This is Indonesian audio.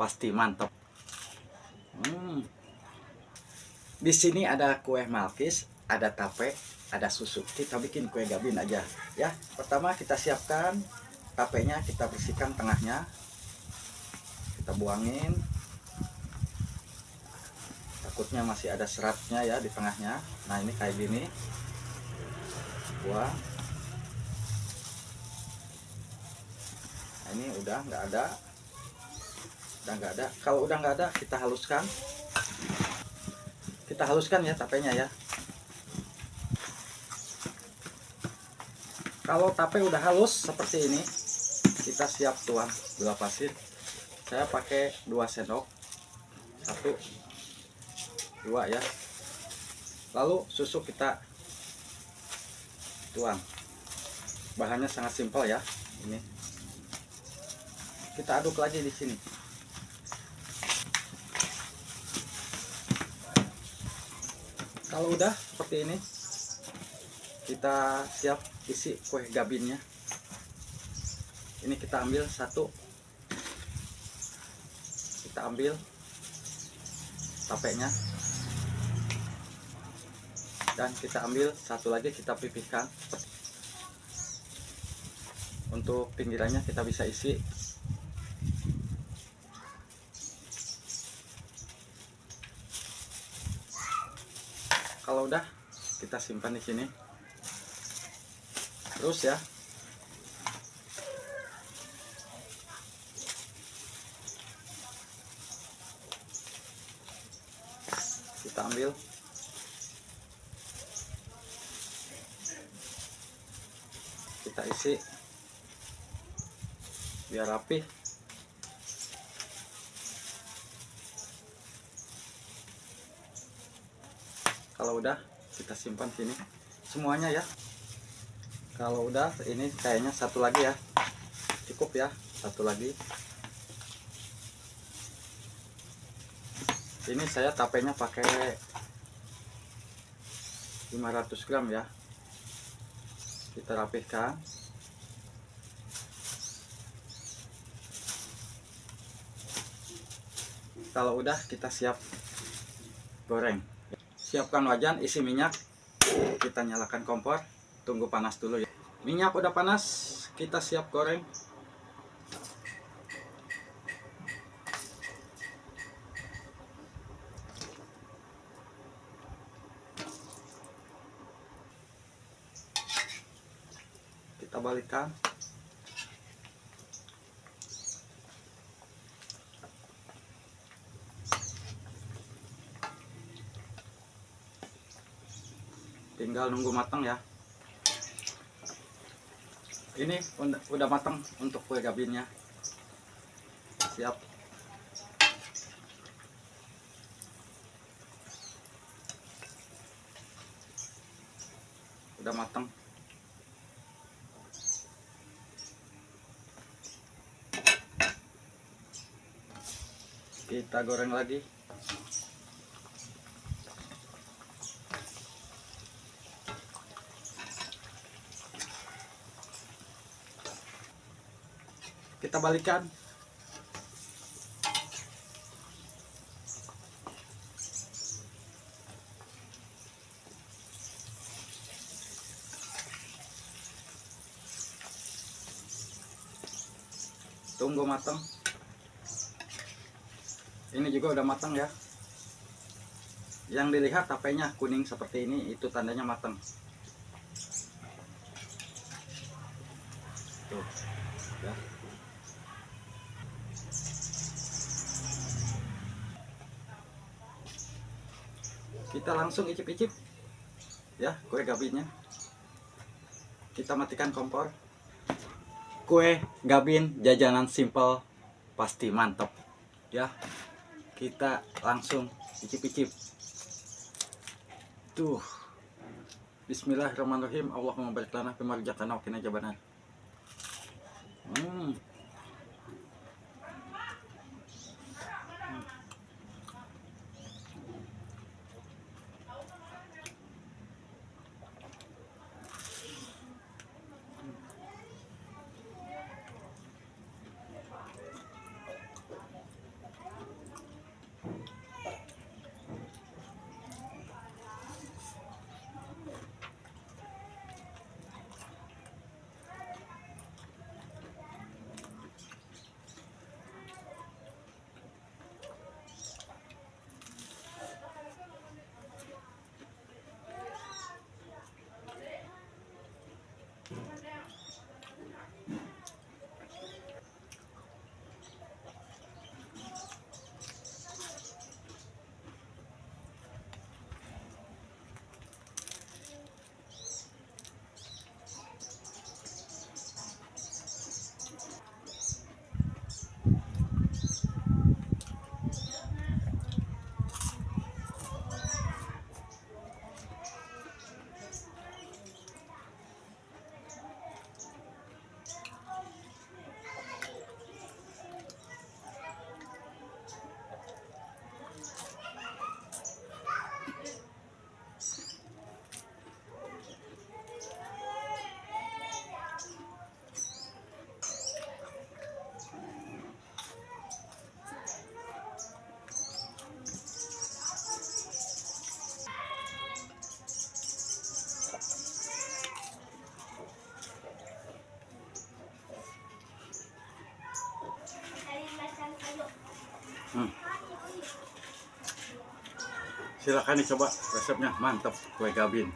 pasti mantap. Di sini ada kue malkis, ada tape, ada susu. Kita bikin kue gabin aja ya. Pertama kita siapkan tapenya, kita bersihkan tengahnya, kita buangin, takutnya masih ada seratnya ya di tengahnya. Nah ini kayak gini, buang. Nah, ini udah nggak ada, kalau udah nggak ada kita haluskan ya tapenya ya. Kalau tape udah halus seperti ini, kita siap tuang gula pasir. Saya pakai 2 sendok, 1 2 ya. Lalu susu kita tuang. Bahannya sangat simpel ya. Ini kita aduk lagi di sini. Kalau udah seperti ini, kita siap isi kue gabinnya. Ini kita ambil satu, kita ambil tapenya, dan kita ambil satu lagi, kita pipihkan. Untuk pinggirannya kita bisa isi. Kalau udah kita simpan di sini. Terus ya, kita ambil, kita isi biar rapi. Kalau udah kita simpan sini semuanya ya. Kalau udah, ini kayaknya satu lagi ya, cukup ya, satu lagi. Ini saya tapenya pakai 500 gram ya. Kita rapihkan. Kalau udah kita siap goreng. Siapkan wajan, isi minyak, kita nyalakan kompor, tunggu panas dulu ya. Minyak udah panas, kita siap goreng. Kita balikkan. Tinggal nunggu matang ya. Ini udah matang untuk kue gabinnya. Siap. Udah matang. Kita goreng lagi. Kita balikan. Tunggu matang. Ini juga udah matang ya. Yang dilihat tapenya kuning seperti ini, itu tandanya matang. Tuh, ya. Kita langsung icip-icip ya kue gabinnya. Kita matikan kompor. Kue gabin jajanan simple pasti mantap ya. Kita langsung icip-icip. Tuh, bismillahirrahmanirrahim. Allahumma barik lana fima razaqtana wa qina adzabannar. Hmm. Silakan dicoba resepnya, mantap kue Gabin.